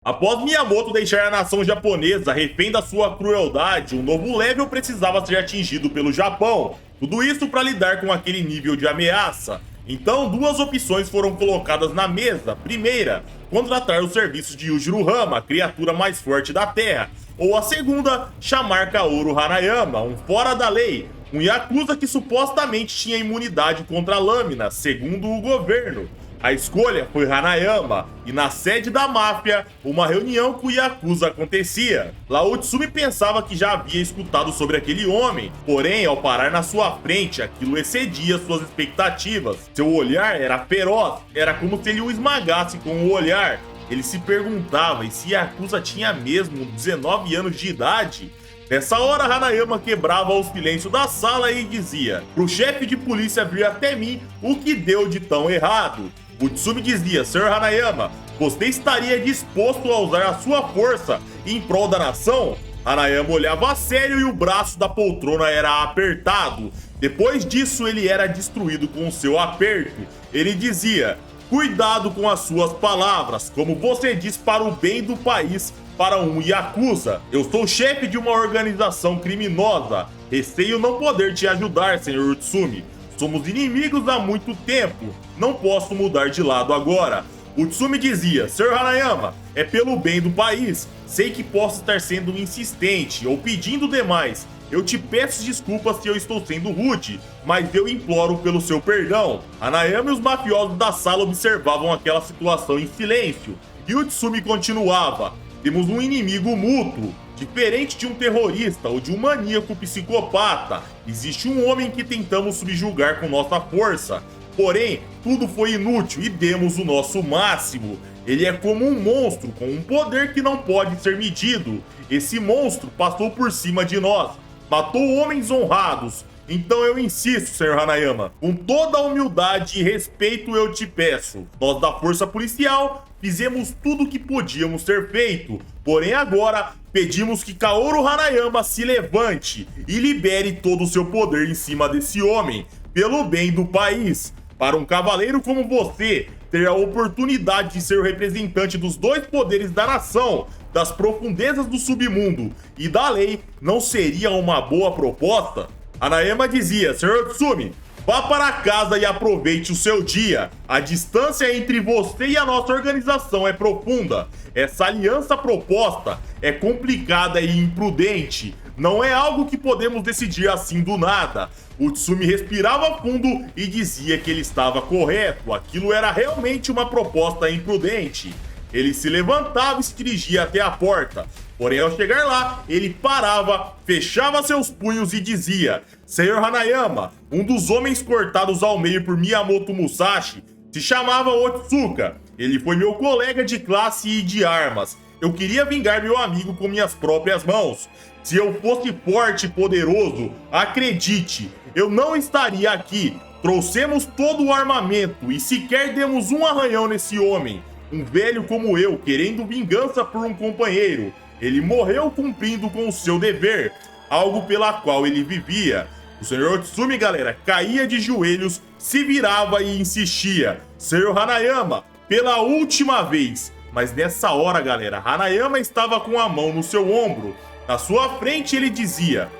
Após Miyamoto deixar a nação japonesa refém da sua crueldade, um novo level precisava ser atingido pelo Japão. Tudo isso para lidar com aquele nível de ameaça. Então, duas opções foram colocadas na mesa. Primeira, contratar os serviços de Yujiro Hama, a criatura mais forte da Terra. Ou a segunda, chamar Kaoru Hanayama, um fora da lei, um Yakuza que supostamente tinha imunidade contra lâminas, segundo o governo. A escolha foi Hanayama, e na sede da máfia, uma reunião com o Yakuza acontecia. Lá Utsumi pensava que já havia escutado sobre aquele homem, porém, ao parar na sua frente, aquilo excedia suas expectativas. Seu olhar era feroz, era como se ele o esmagasse com o olhar. Ele se perguntava e se Yakuza tinha mesmo 19 anos de idade. Nessa hora, Hanayama quebrava o silêncio da sala e dizia pro chefe de polícia vir até mim o que deu de tão errado. Utsumi dizia: Sr. Hanayama, você estaria disposto a usar a sua força em prol da nação? Hanayama olhava a sério e o braço da poltrona era apertado. Depois disso, ele era destruído com o seu aperto. Ele dizia: cuidado com as suas palavras, como você diz para o bem do país, para um Yakuza. Eu sou chefe de uma organização criminosa. Receio não poder te ajudar, Sr. Utsumi. Somos inimigos há muito tempo. Não posso mudar de lado agora. Utsumi dizia: Sr. Hanayama, é pelo bem do país. Sei que posso estar sendo insistente ou pedindo demais. Eu te peço desculpas se eu estou sendo rude, mas eu imploro pelo seu perdão. Hanayama e os mafiosos da sala observavam aquela situação em silêncio. E Utsumi continuava: temos um inimigo mútuo. Diferente de um terrorista ou de um maníaco psicopata, existe um homem que tentamos subjugar com nossa força. Porém, tudo foi inútil e demos o nosso máximo. Ele é como um monstro com um poder que não pode ser medido. Esse monstro passou por cima de nós, matou homens honrados. Então eu insisto, Sr. Hanayama, com toda a humildade e respeito eu te peço. Nós da Força Policial fizemos tudo o que podíamos ter feito. Porém agora pedimos que Kaoru Hanayama se levante e libere todo o seu poder em cima desse homem, pelo bem do país. Para um cavaleiro como você, ter a oportunidade de ser o representante dos dois poderes da nação, das profundezas do submundo e da lei, não seria uma boa proposta? Hanayama dizia: Sr. Utsumi, vá para casa e aproveite o seu dia. A distância entre você e a nossa organização é profunda. Essa aliança proposta é complicada e imprudente. Não é algo que podemos decidir assim do nada. Utsumi respirava fundo e dizia que ele estava correto. Aquilo era realmente uma proposta imprudente. Ele se levantava e se dirigia até a porta. Porém, ao chegar lá, ele parava, fechava seus punhos e dizia: Sr. Hanayama, um dos homens cortados ao meio por Miyamoto Musashi se chamava Otsuka. Ele foi meu colega de classe e de armas. Eu queria vingar meu amigo com minhas próprias mãos. Se eu fosse forte e poderoso, acredite, eu não estaria aqui. Trouxemos todo o armamento e sequer demos um arranhão nesse homem. Um velho como eu, querendo vingança por um companheiro. Ele morreu cumprindo com o seu dever, algo pela qual ele vivia. O Sr. Utsumi, galera, caía de joelhos, se virava e insistia: Sr. Hanayama, pela última vez. Mas nessa hora, galera, Hanayama estava com a mão no seu ombro. Na sua frente ele dizia: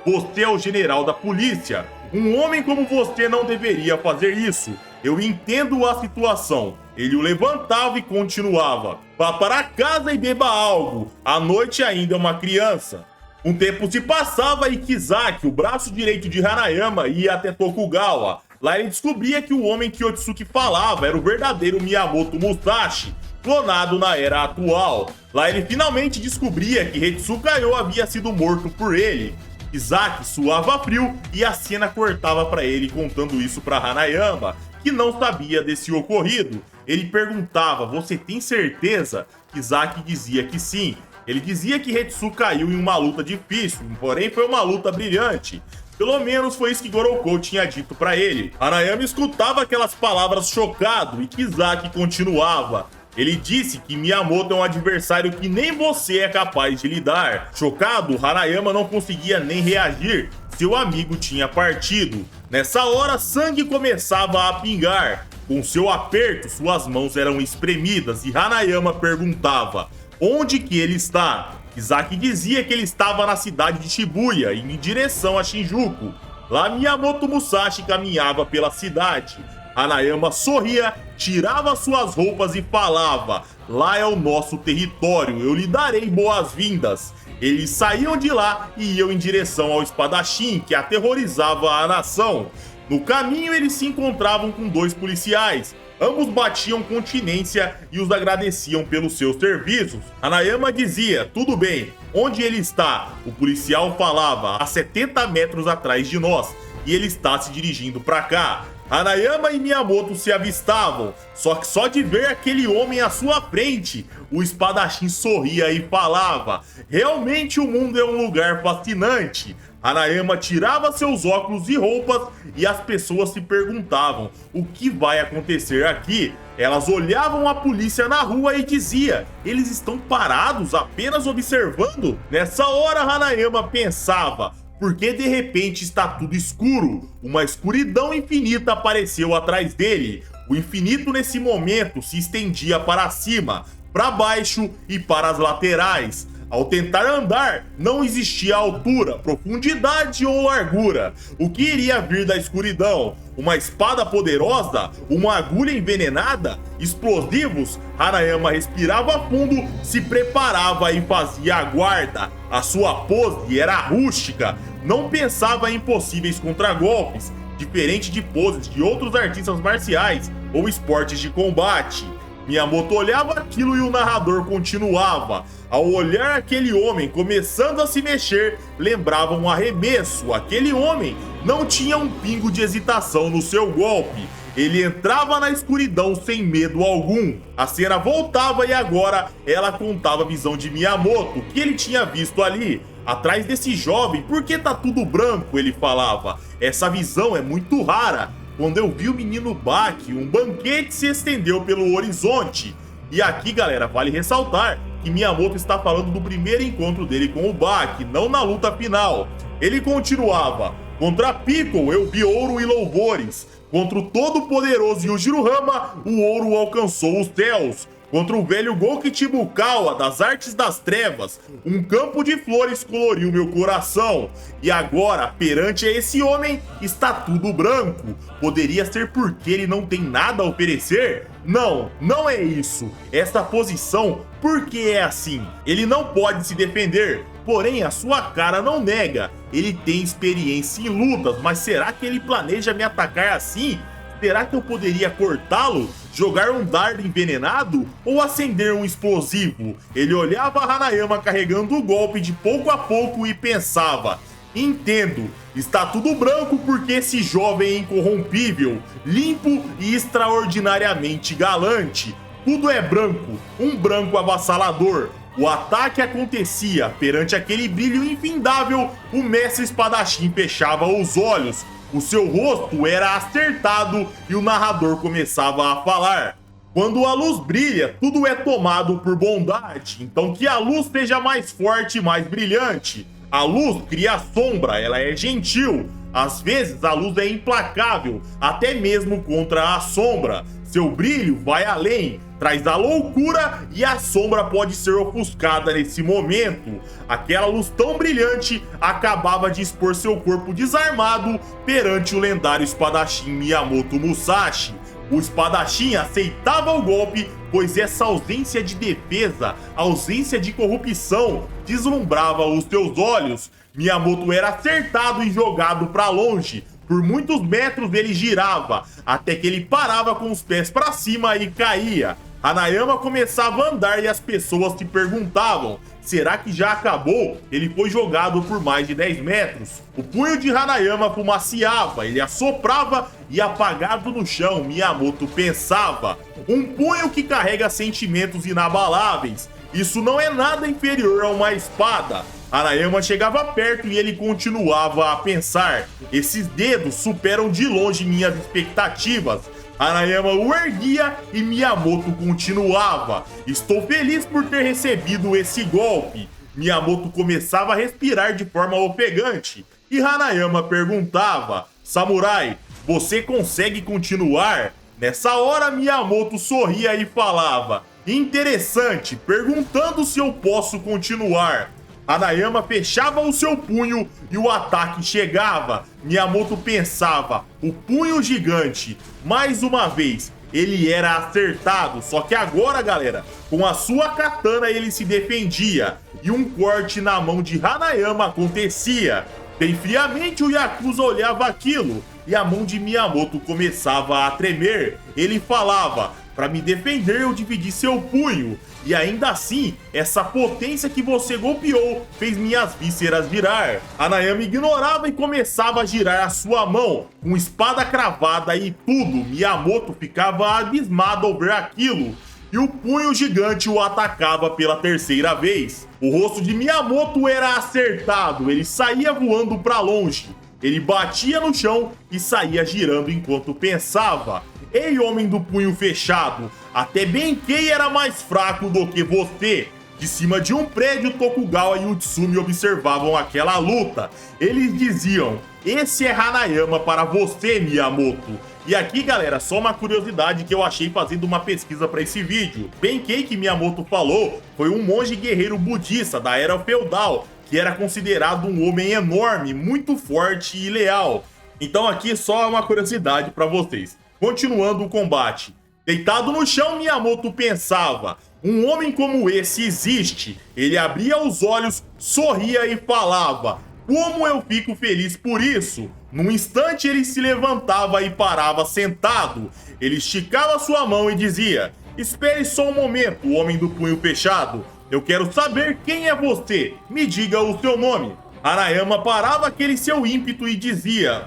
você é o general da polícia. Um homem como você não deveria fazer isso. Eu entendo a situação. Ele o levantava e continuava: vá para casa e beba algo. A noite ainda é uma criança. Um tempo se passava e Kizaki, o braço direito de Hanayama, ia até Tokugawa. Lá ele descobria que o homem que Otsuki falava era o verdadeiro Miyamoto Musashi, clonado na era atual. Lá ele finalmente descobria que Hetsukayo havia sido morto por ele. Kizaki suava frio e a cena cortava para ele contando isso para Hanayama, que não sabia desse ocorrido. Ele perguntava: você tem certeza? Kizaki dizia que sim. Ele dizia que Hetsu caiu em uma luta difícil, porém foi uma luta brilhante. Pelo menos foi isso que Goroko tinha dito para ele. Hanayama escutava aquelas palavras chocado e Kizaki continuava: ele disse que Miyamoto é um adversário que nem você é capaz de lidar. Chocado, Hanayama não conseguia nem reagir. Seu amigo tinha partido. Nessa hora, sangue começava a pingar. Com seu aperto, suas mãos eram espremidas e Hanayama perguntava: onde que ele está. Kisaki dizia que ele estava na cidade de Shibuya, indo em direção a Shinjuku. Lá Miyamoto Musashi caminhava pela cidade. Hanayama sorria, tirava suas roupas e falava: lá é o nosso território, eu lhe darei boas-vindas. Eles saíam de lá e iam em direção ao espadachim, que aterrorizava a nação. No caminho eles se encontravam com 2 policiais. Ambos batiam continência e os agradeciam pelos seus serviços. Hanayama dizia: tudo bem, onde ele está? O policial falava: a 70 metros atrás de nós, e ele está se dirigindo para cá. Hanayama e Miyamoto se avistavam, só que só de ver aquele homem à sua frente, o espadachim sorria e falava: realmente o mundo é um lugar fascinante. Hanayama tirava seus óculos e roupas e as pessoas se perguntavam: o que vai acontecer aqui? Elas olhavam a polícia na rua e dizia: eles estão parados apenas observando? Nessa hora Hanayama pensava: porque de repente está tudo escuro. Uma escuridão infinita apareceu atrás dele. O infinito nesse momento se estendia para cima, para baixo e para as laterais. Ao tentar andar, não existia altura, profundidade ou largura. O que iria vir da escuridão? Uma espada poderosa? Uma agulha envenenada? Explosivos? Hanayama respirava fundo, se preparava e fazia a guarda. A sua pose era rústica, não pensava em possíveis contragolpes, diferente de poses de outros artistas marciais ou esportes de combate. Miyamoto olhava aquilo e o narrador continuava. Ao olhar aquele homem começando a se mexer, lembrava um arremesso. Aquele homem não tinha um pingo de hesitação no seu golpe. Ele entrava na escuridão sem medo algum. A cena voltava e agora ela contava a visão de Miyamoto, que ele tinha visto ali. Atrás desse jovem, por que tá tudo branco? Ele falava. Essa visão é muito rara. Quando eu vi o menino Baki, um banquete se estendeu pelo horizonte. E aqui, galera, vale ressaltar que Miyamoto está falando do primeiro encontro dele com o Baki, não na luta final. Ele continuava: contra Piccolo eu vi ouro e louvores. Contra o todo-poderoso Yujiro-Hama, o ouro alcançou os céus. Contra o velho Gouki Chibukawa, das artes das trevas, um campo de flores coloriu meu coração. E agora, perante esse homem, está tudo branco. Poderia ser porque ele não tem nada a oferecer? Não, não é isso. Essa posição, por que é assim? Ele não pode se defender, porém a sua cara não nega. Ele tem experiência em lutas, mas será que ele planeja me atacar assim? Será que eu poderia cortá-lo? Jogar um dardo envenenado? Ou acender um explosivo? Ele olhava Hanayama carregando o golpe de pouco a pouco e pensava: entendo, está tudo branco porque esse jovem é incorrompível, limpo e extraordinariamente galante. Tudo é branco, um branco avassalador. O ataque acontecia. Perante aquele brilho infindável, o mestre espadachim fechava os olhos. O seu rosto era acertado e o narrador começava a falar: quando a luz brilha, tudo é tomado por bondade. Então que a luz seja mais forte e mais brilhante. A luz cria sombra, ela é gentil. Às vezes a luz é implacável, até mesmo contra a sombra. Seu brilho vai além, traz a loucura e a sombra pode ser ofuscada nesse momento. Aquela luz tão brilhante acabava de expor seu corpo desarmado perante o lendário espadachim Miyamoto Musashi. O espadachim aceitava o golpe, pois essa ausência de defesa, ausência de corrupção, deslumbrava os seus olhos. Miyamoto era acertado e jogado para longe. Por muitos metros ele girava, até que ele parava com os pés para cima e caía. Hanayama começava a andar e as pessoas se perguntavam: será que já acabou? Ele foi jogado por mais de 10 metros. O punho de Hanayama fumaciava, ele assoprava e apagado no chão, Miyamoto pensava: um punho que carrega sentimentos inabaláveis. Isso não é nada inferior a uma espada. Hanayama chegava perto e ele continuava a pensar: esses dedos superam de longe minhas expectativas. Hanayama o erguia e Miyamoto continuava: estou feliz por ter recebido esse golpe. Miyamoto começava a respirar de forma ofegante e Hanayama perguntava: samurai, você consegue continuar? Nessa hora Miyamoto sorria e falava: Interessante, perguntando se eu posso continuar. Hanayama fechava o seu punho e o ataque chegava. Miyamoto pensava, o punho gigante, mais uma vez, ele era acertado. Só que agora, galera, com a sua katana ele se defendia e um corte na mão de Hanayama acontecia. Bem friamente o Yakuza olhava aquilo e a mão de Miyamoto começava a tremer. Ele falava, para me defender eu dividi seu punho. E ainda assim, essa potência que você golpeou fez minhas vísceras girar. Hanayama ignorava e começava a girar a sua mão, com espada cravada e tudo. Miyamoto ficava abismado ao ver aquilo. E o punho gigante o atacava pela terceira vez. O rosto de Miyamoto era acertado, ele saía voando para longe. Ele batia no chão e saía girando enquanto pensava. Ei, homem do punho fechado, até Benkei era mais fraco do que você. De cima de um prédio, Tokugawa e Utsumi observavam aquela luta. Eles diziam, esse é Hanayama para você, Miyamoto. E aqui, galera, só uma curiosidade que eu achei fazendo uma pesquisa para esse vídeo. Benkei, que Miyamoto falou, foi um monge guerreiro budista da era feudal, que era considerado um homem enorme, muito forte e leal. Então aqui só uma curiosidade para vocês. Continuando o combate. Deitado no chão, Miyamoto pensava, um homem como esse existe. Ele abria os olhos, sorria e falava, como eu fico feliz por isso. Num instante ele se levantava e parava sentado. Ele esticava sua mão e dizia, espere só um momento, homem do punho fechado. Eu quero saber quem é você, me diga o seu nome. Hanayama parava aquele seu ímpeto e dizia,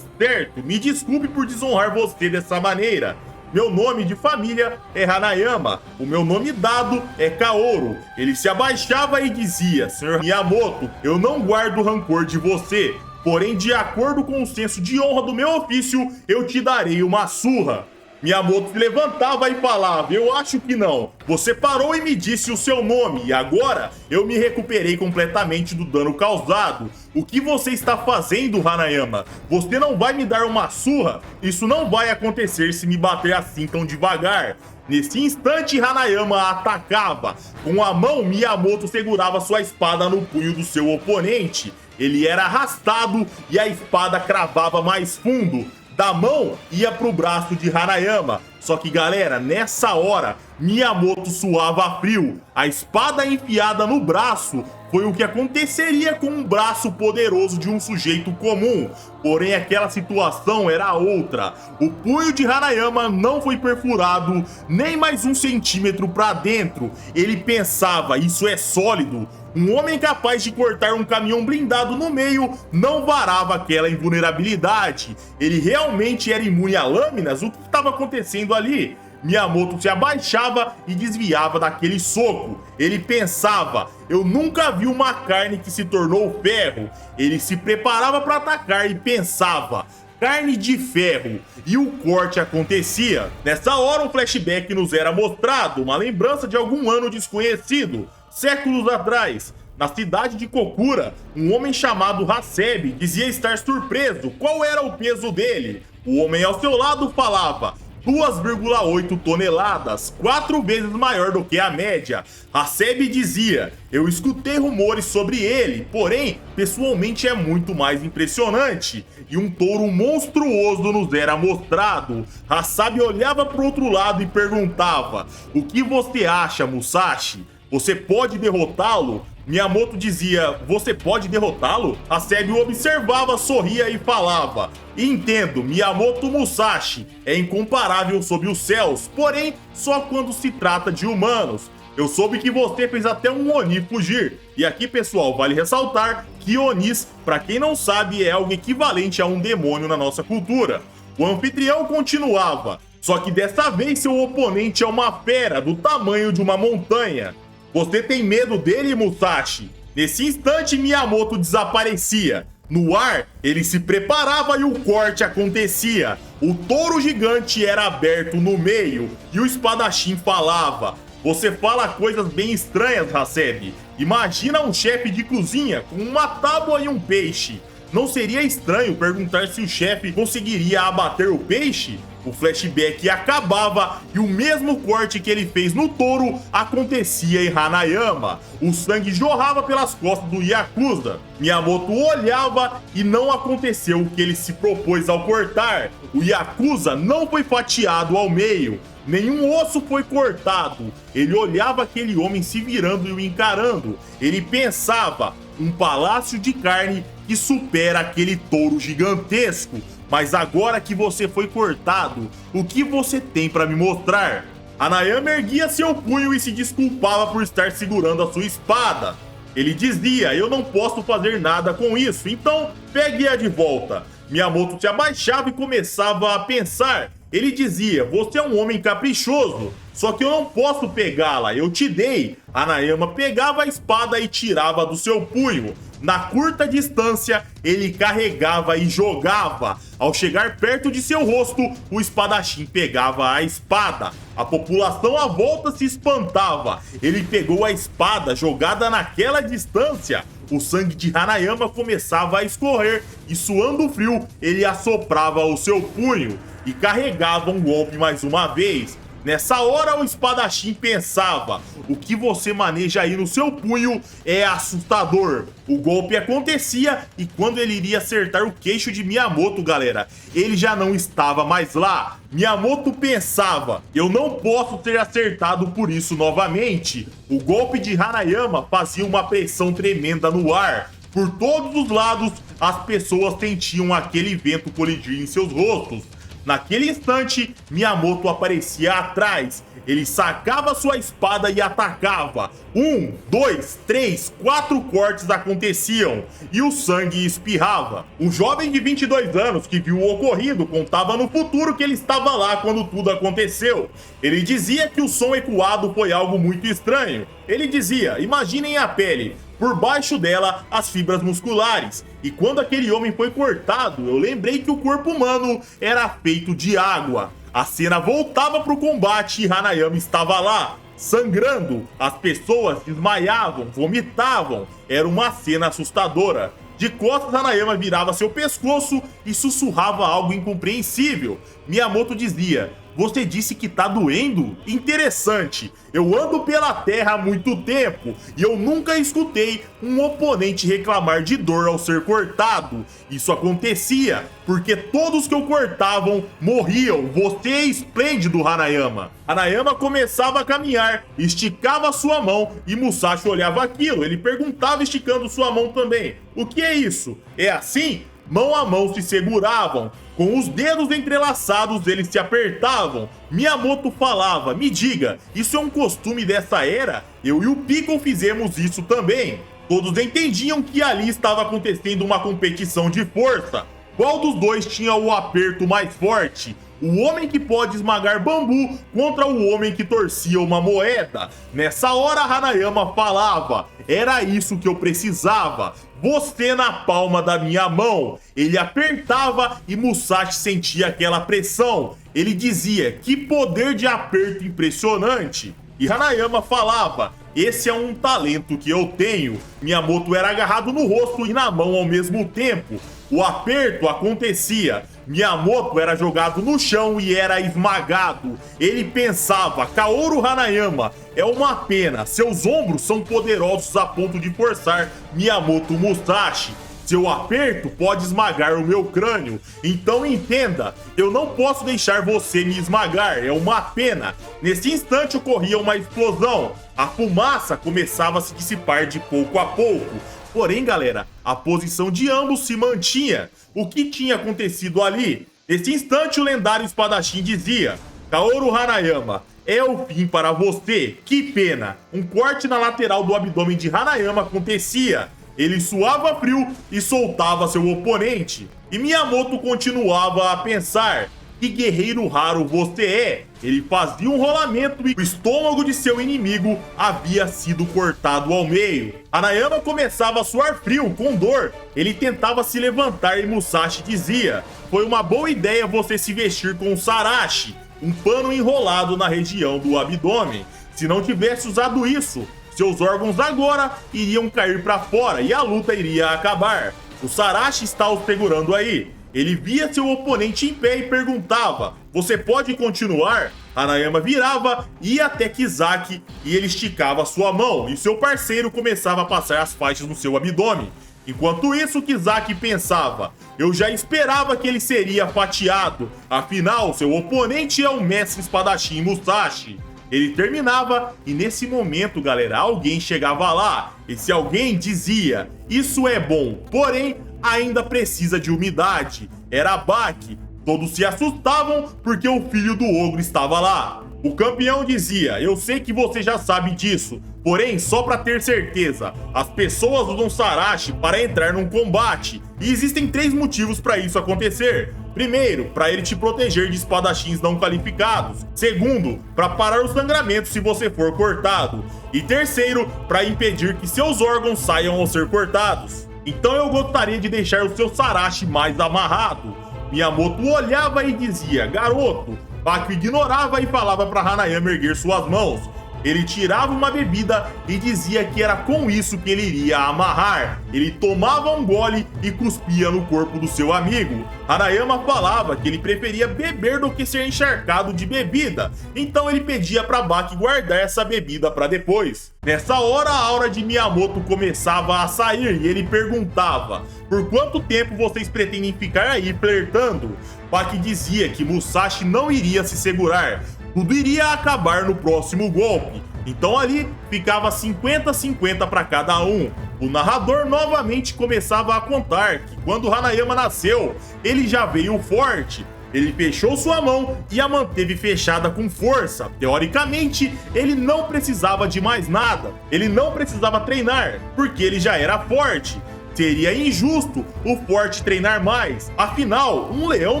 certo, me desculpe por desonrar você dessa maneira. Meu nome de família é Hanayama, o meu nome dado é Kaoru. Ele se abaixava e dizia, Sr. Miyamoto, eu não guardo rancor de você, porém de acordo com o senso de honra do meu ofício, eu te darei uma surra. Miyamoto se levantava e falava, eu acho que não. Você parou e me disse o seu nome, e agora eu me recuperei completamente do dano causado. O que você está fazendo, Hanayama? Você não vai me dar uma surra? Isso não vai acontecer se me bater assim tão devagar. Nesse instante, Hanayama atacava. Com a mão, Miyamoto segurava sua espada no punho do seu oponente. Ele era arrastado e a espada cravava mais fundo. Da mão ia pro braço de Hanayama. Só que, galera, nessa hora, Miyamoto suava frio. A espada enfiada no braço foi o que aconteceria com um braço poderoso de um sujeito comum. Porém, aquela situação era outra. O punho de Hanayama não foi perfurado nem mais 1 centímetro para dentro. Ele pensava, isso é sólido. Um homem capaz de cortar um caminhão blindado no meio não varava aquela invulnerabilidade. Ele realmente era imune a lâminas? O que estava acontecendo ali? Miyamoto se abaixava e desviava daquele soco. Ele pensava, eu nunca vi uma carne que se tornou ferro. Ele se preparava para atacar e pensava, carne de ferro, e o corte acontecia. Nessa hora um flashback nos era mostrado, uma lembrança de algum ano desconhecido. Séculos atrás, na cidade de Kokura, um homem chamado Hasebe dizia estar surpreso. Qual era o peso dele? O homem ao seu lado falava 2,8 toneladas, 4 vezes maior do que a média. Hasebe dizia, eu escutei rumores sobre ele, porém, pessoalmente é muito mais impressionante. E um touro monstruoso nos era mostrado. Hasebe olhava para o outro lado e perguntava, o que você acha, Musashi? Você pode derrotá-lo? Miyamoto dizia, você pode derrotá-lo? Hasebe o observava, sorria e falava, entendo, Miyamoto Musashi é incomparável sob os céus, porém só quando se trata de humanos. Eu soube que você fez até um Oni fugir. E aqui, pessoal, vale ressaltar que Onis, para quem não sabe, é algo equivalente a um demônio na nossa cultura. O anfitrião continuava, só que dessa vez seu oponente é uma fera do tamanho de uma montanha. Você tem medo dele, Musashi? Nesse instante, Miyamoto desaparecia. No ar, ele se preparava e o corte acontecia. O touro gigante era aberto no meio e o espadachim falava. Você fala coisas bem estranhas, Hasebe. Imagina um chefe de cozinha com uma tábua e um peixe. Não seria estranho perguntar se o chefe conseguiria abater o peixe? O flashback acabava e o mesmo corte que ele fez no touro acontecia em Hanayama. O sangue jorrava pelas costas do Yakuza. Miyamoto olhava e não aconteceu o que ele se propôs ao cortar. O Yakuza não foi fatiado ao meio. Nenhum osso foi cortado. Ele olhava aquele homem se virando e o encarando. Ele pensava, um palácio de carne que supera aquele touro gigantesco. Mas agora que você foi cortado, o que você tem para me mostrar? Hanayama erguia seu punho e se desculpava por estar segurando a sua espada. Ele dizia, eu não posso fazer nada com isso, então pegue-a de volta. Miyamoto se abaixava e começava a pensar. Ele dizia, você é um homem caprichoso, só que eu não posso pegá-la, eu te dei. Hanayama pegava a espada e tirava do seu punho. Na curta distância, ele carregava e jogava. Ao chegar perto de seu rosto, o espadachim pegava a espada. A população à volta se espantava. Ele pegou a espada jogada naquela distância. O sangue de Hanayama começava a escorrer e, suando frio, ele assoprava o seu punho e carregava um golpe mais uma vez. Nessa hora o espadachim pensava, o que você maneja aí no seu punho é assustador. O golpe acontecia e quando ele iria acertar o queixo de Miyamoto, galera, ele já não estava mais lá. Miyamoto pensava, eu não posso ser acertado por isso novamente. O golpe de Hanayama fazia uma pressão tremenda no ar. Por todos os lados, as pessoas sentiam aquele vento colidir em seus rostos. Naquele instante, Miyamoto aparecia atrás. Ele sacava sua espada e atacava. 1, 2, 3, 4 cortes aconteciam e o sangue espirrava. Um jovem de 22 anos que viu o ocorrido contava no futuro que ele estava lá quando tudo aconteceu. Ele dizia que o som ecoado foi algo muito estranho. Ele dizia, imaginem a pele. Por baixo dela, as fibras musculares. E quando aquele homem foi cortado, eu lembrei que o corpo humano era feito de água. A cena voltava para o combate e Hanayama estava lá, sangrando. As pessoas desmaiavam, vomitavam. Era uma cena assustadora. De costas, Hanayama virava seu pescoço e sussurrava algo incompreensível. Miyamoto dizia, você disse que tá doendo? Interessante, eu ando pela terra há muito tempo e eu nunca escutei um oponente reclamar de dor ao ser cortado. Isso acontecia porque todos que o cortavam morriam. Você é esplêndido, Hanayama. Hanayama começava a caminhar, esticava sua mão e Musashi olhava aquilo. Ele perguntava esticando sua mão também. O que é isso? É assim? Mão a mão se seguravam. Com os dedos entrelaçados, eles se apertavam. Miyamoto falava, me diga, isso é um costume dessa era? Eu e o Piccolo fizemos isso também. Todos entendiam que ali estava acontecendo uma competição de força. Qual dos dois tinha o aperto mais forte? O homem que pode esmagar bambu contra o homem que torcia uma moeda. Nessa hora, Hanayama falava, era isso que eu precisava. Você na palma da minha mão. Ele apertava e Musashi sentia aquela pressão. Ele dizia, que poder de aperto impressionante. E Hanayama falava, esse é um talento que eu tenho. Miyamoto era agarrado no rosto e na mão ao mesmo tempo. O aperto acontecia. Miyamoto era jogado no chão e era esmagado. Ele pensava, Kaoru Hanayama, é uma pena, seus ombros são poderosos a ponto de forçar Miyamoto Musashi. Seu aperto pode esmagar o meu crânio. Então entenda, eu não posso deixar você me esmagar, é uma pena. Nesse instante ocorria uma explosão. A fumaça começava a se dissipar de pouco a pouco. Porém, galera, a posição de ambos se mantinha. O que tinha acontecido ali? Nesse instante, o lendário espadachim dizia, Kaoru Hanayama, é o fim para você. Que pena. Um corte na lateral do abdômen de Hanayama acontecia. Ele suava frio e soltava seu oponente. E Miyamoto continuava a pensar, que guerreiro raro você é. Ele fazia um rolamento e o estômago de seu inimigo havia sido cortado ao meio. Hanayama começava a suar frio, com dor. Ele tentava se levantar e Musashi dizia, foi uma boa ideia você se vestir com um sarashi, um pano enrolado na região do abdômen. Se não tivesse usado isso, seus órgãos agora iriam cair para fora e a luta iria acabar. O sarashi está o segurando aí. Ele via seu oponente em pé e perguntava, você pode continuar? Hanayama virava, ia até Kizaki e ele esticava sua mão, e seu parceiro começava a passar as faixas no seu abdômen. Enquanto isso, Kizaki pensava: eu já esperava que ele seria fatiado, afinal, seu oponente é o mestre espadachim Musashi. Ele terminava e nesse momento, galera, alguém chegava lá. Esse alguém dizia: isso é bom, porém ainda precisa de umidade. Era Baki. Todos se assustavam porque o filho do ogro estava lá. O campeão dizia: eu sei que você já sabe disso, porém, só para ter certeza, as pessoas usam Sarashi para entrar num combate, e existem 3 motivos para isso acontecer. Primeiro, para ele te proteger de espadachins não qualificados. Segundo, para parar o sangramento se você for cortado. E terceiro, para impedir que seus órgãos saiam ao ser cortados. Então eu gostaria de deixar o seu Sarashi mais amarrado. Miyamoto olhava e dizia: garoto. Baki ignorava e falava para Hanayama erguer suas mãos. Ele tirava uma bebida e dizia que era com isso que ele iria amarrar. Ele tomava um gole e cuspia no corpo do seu amigo. Hanayama falava que ele preferia beber do que ser encharcado de bebida. Então ele pedia para Baki guardar essa bebida para depois. Nessa hora, a aura de Miyamoto começava a sair e ele perguntava: por quanto tempo vocês pretendem ficar aí flertando? Baki dizia que Musashi não iria se segurar. Tudo iria acabar no próximo golpe. Então ali ficava 50-50 para cada um. O narrador novamente começava a contar que quando Hanayama nasceu, ele já veio forte. Ele fechou sua mão e a manteve fechada com força. Teoricamente, ele não precisava de mais nada. Ele não precisava treinar, porque ele já era forte. Seria injusto o forte treinar mais. Afinal, um leão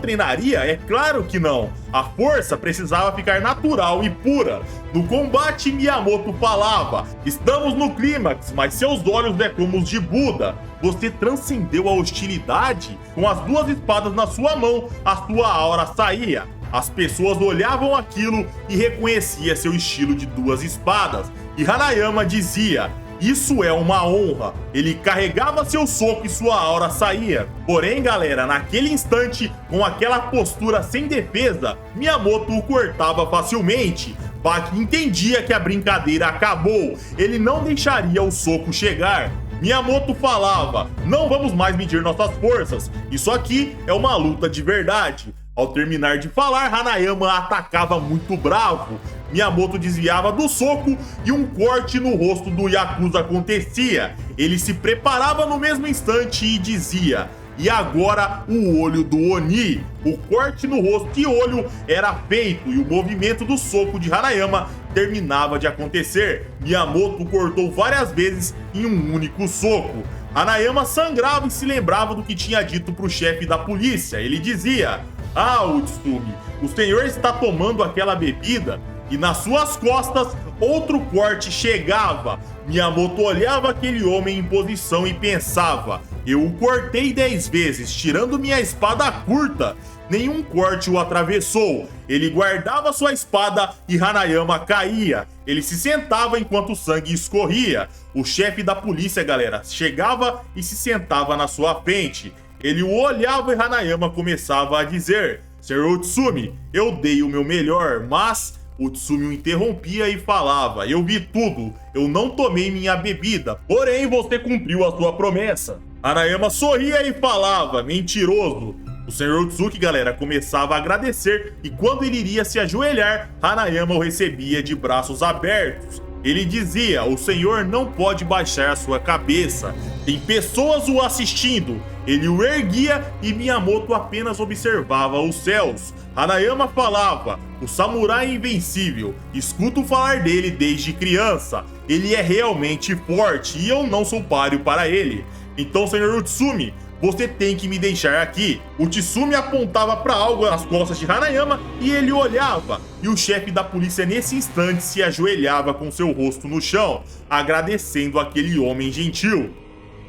treinaria? É claro que não. A força precisava ficar natural e pura. No combate, Miyamoto falava: estamos no clímax, mas seus olhos é como os de Buda. Você transcendeu a hostilidade? Com as 2 espadas na sua mão, a sua aura saía. As pessoas olhavam aquilo e reconheciam seu estilo de 2 espadas. E Hanayama dizia: isso é uma honra. Ele carregava seu soco e sua aura saía. Porém, galera, naquele instante, com aquela postura sem defesa, Miyamoto o cortava facilmente. Baki entendia que a brincadeira acabou. Ele não deixaria o soco chegar. Miyamoto falava: não vamos mais medir nossas forças. Isso aqui é uma luta de verdade. Ao terminar de falar, Hanayama atacava muito bravo. Miyamoto desviava do soco e um corte no rosto do Yakuza acontecia. Ele se preparava no mesmo instante e dizia: e agora o olho do Oni. O corte no rosto e olho era feito e o movimento do soco de Hanayama terminava de acontecer. Miyamoto cortou várias vezes em um único soco. Hanayama sangrava e se lembrava do que tinha dito para o chefe da polícia. Ele dizia: ah, Utsumi, o senhor está tomando aquela bebida? E nas suas costas, outro corte chegava. Miyamoto olhava aquele homem em posição e pensava: eu o cortei 10 vezes, tirando minha espada curta. Nenhum corte o atravessou. Ele guardava sua espada e Hanayama caía. Ele se sentava enquanto o sangue escorria. O chefe da polícia, galera, chegava e se sentava na sua frente. Ele o olhava e Hanayama começava a dizer: Sr. Utsumi, eu dei o meu melhor, mas... Utsumi o interrompia e falava: eu vi tudo, eu não tomei minha bebida, porém você cumpriu a sua promessa. Hanayama sorria e falava: mentiroso. O Sr. Utsuki, galera, começava a agradecer e quando ele iria se ajoelhar, Hanayama o recebia de braços abertos. Ele dizia: o senhor não pode baixar a sua cabeça, tem pessoas o assistindo. Ele o erguia e Miyamoto apenas observava os céus. Hanayama falava: o samurai é invencível, escuto falar dele desde criança. Ele é realmente forte e eu não sou páreo para ele. Então, Sr. Utsumi, você tem que me deixar aqui. O Utsumi apontava para algo nas costas de Hanayama e ele olhava. E o chefe da polícia nesse instante se ajoelhava com seu rosto no chão, agradecendo aquele homem gentil.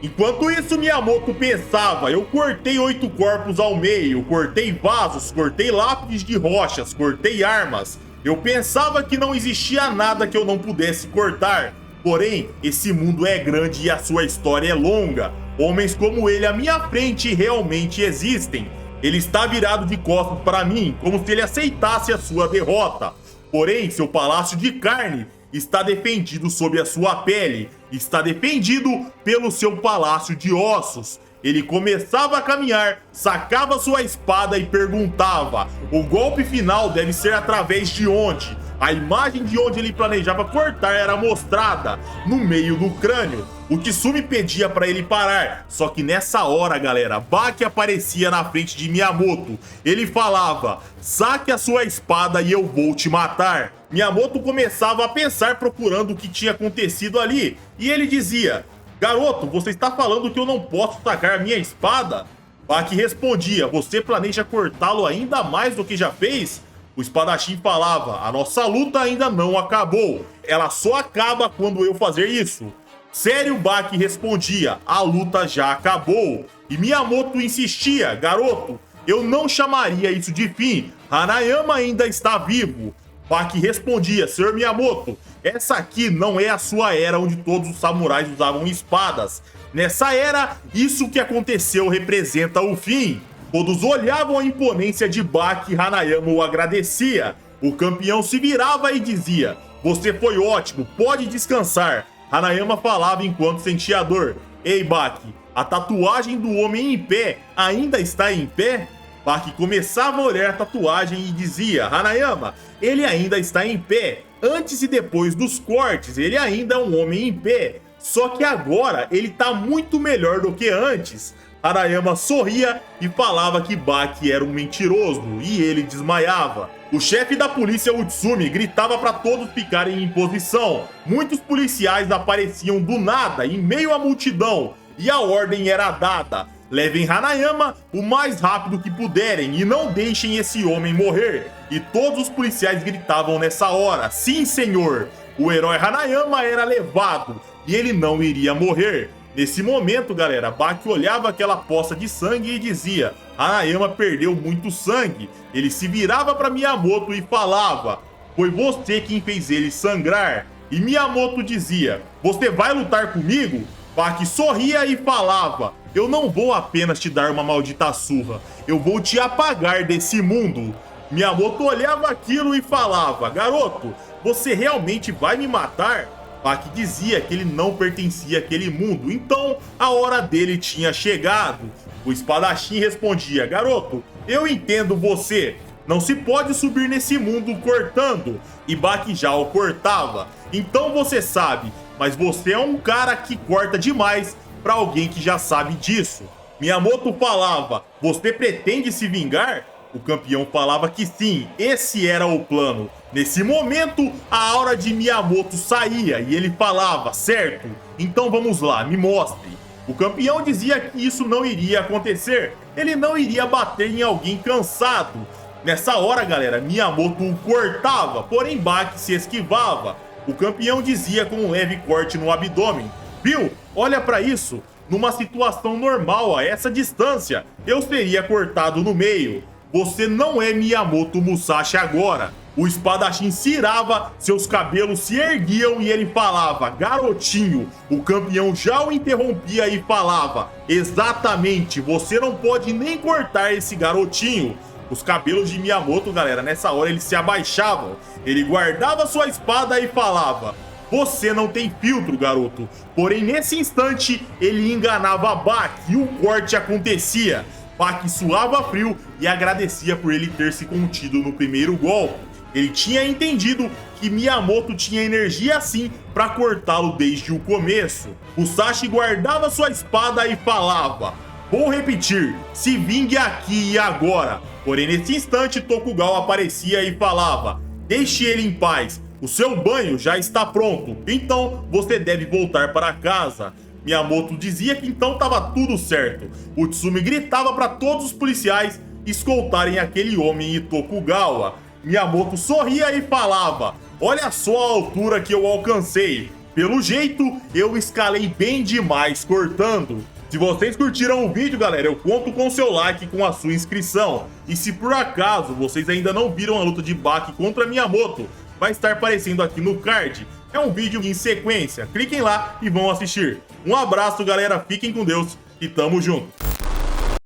Enquanto isso, Miyamoto pensava: eu cortei 8 corpos ao meio, cortei vasos, cortei lápis de rochas, cortei armas. Eu pensava que não existia nada que eu não pudesse cortar. Porém, esse mundo é grande e a sua história é longa. Homens como ele à minha frente realmente existem. Ele está virado de costas para mim, como se ele aceitasse a sua derrota. Porém, seu palácio de carne está defendido sob a sua pele, está defendido pelo seu palácio de ossos. Ele começava a caminhar, sacava sua espada e perguntava: o golpe final deve ser através de onde? A imagem de onde ele planejava cortar era mostrada no meio do crânio. O Tsumi pedia para ele parar, só que nessa hora, galera, Baki aparecia na frente de Miyamoto. Ele falava: saque a sua espada e eu vou te matar. Miyamoto começava a pensar procurando o que tinha acontecido ali, e ele dizia: garoto, você está falando que eu não posso sacar a minha espada? Baki respondia: você planeja cortá-lo ainda mais do que já fez? O espadachim falava: a nossa luta ainda não acabou. Ela só acaba quando eu fazer isso. Sério, Baki respondia: a luta já acabou. E Miyamoto insistia: garoto, eu não chamaria isso de fim. Hanayama ainda está vivo. Baki respondia: Sr. Miyamoto, essa aqui não é a sua era onde todos os samurais usavam espadas. Nessa era, isso que aconteceu representa o fim. Todos olhavam a imponência de Baki e Hanayama o agradecia. O campeão se virava e dizia: você foi ótimo, pode descansar. Hanayama falava enquanto sentia a dor: ei Baki, a tatuagem do homem em pé ainda está em pé? Baki começava a olhar a tatuagem e dizia: Hanayama, ele ainda está em pé. Antes e depois dos cortes, ele ainda é um homem em pé. Só que agora ele tá muito melhor do que antes. Hanayama sorria e falava que Baki era um mentiroso e ele desmaiava. O chefe da polícia, Utsumi, gritava para todos ficarem em posição. Muitos policiais apareciam do nada em meio à multidão e a ordem era dada: levem Hanayama o mais rápido que puderem e não deixem esse homem morrer. E todos os policiais gritavam nessa hora: sim, senhor! O herói Hanayama era levado e ele não iria morrer. Nesse momento, galera, Baki olhava aquela poça de sangue e dizia: Hanayama perdeu muito sangue. Ele se virava para Miyamoto e falava: foi você quem fez ele sangrar. E Miyamoto dizia: você vai lutar comigo? Baki sorria e falava: eu não vou apenas te dar uma maldita surra, eu vou te apagar desse mundo. Miyamoto olhava aquilo e falava: garoto, você realmente vai me matar? Baki dizia que ele não pertencia àquele mundo, então a hora dele tinha chegado. O espadachim respondia: garoto, eu entendo você, não se pode subir nesse mundo cortando. E Baki já o cortava. Então você sabe, mas você é um cara que corta demais para alguém que já sabe disso. Miyamoto falava: você pretende se vingar? O campeão falava que sim, esse era o plano. Nesse momento, a aura de Miyamoto saía e ele falava: certo, então vamos lá, me mostre. O campeão dizia que isso não iria acontecer, ele não iria bater em alguém cansado. Nessa hora, galera, Miyamoto o cortava, porém Baki se esquivava. O campeão dizia com um leve corte no abdômen: viu, olha pra isso, numa situação normal a essa distância, eu seria cortado no meio. Você não é Miyamoto Musashi agora. O espadachim se irava, seus cabelos se erguiam e ele falava: garotinho. O campeão já o interrompia e falava: exatamente, você não pode nem cortar esse garotinho. Os cabelos de Miyamoto, galera, nessa hora eles se abaixavam. Ele guardava sua espada e falava: você não tem filtro, garoto. Porém, nesse instante, ele enganava Baki e o corte acontecia. Baki suava frio e agradecia por ele ter se contido no primeiro golpe. Ele tinha entendido que Miyamoto tinha energia assim para cortá-lo desde o começo. Musashi guardava sua espada e falava: vou repetir, se vingue aqui e agora. Porém, nesse instante, Tokugawa aparecia e falava: deixe ele em paz, o seu banho já está pronto, então você deve voltar para casa. Miyamoto dizia que então estava tudo certo. O Tsumi gritava para todos os policiais escoltarem aquele homem e Tokugawa. Miyamoto sorria e falava: olha só a altura que eu alcancei. Pelo jeito, eu escalei bem demais cortando. Se vocês curtiram o vídeo, galera, eu conto com seu like e com a sua inscrição. E se por acaso vocês ainda não viram a luta de Baki contra Miyamoto, vai estar aparecendo aqui no card. É um vídeo em sequência, cliquem lá e vão assistir. Um abraço, galera, fiquem com Deus e tamo junto.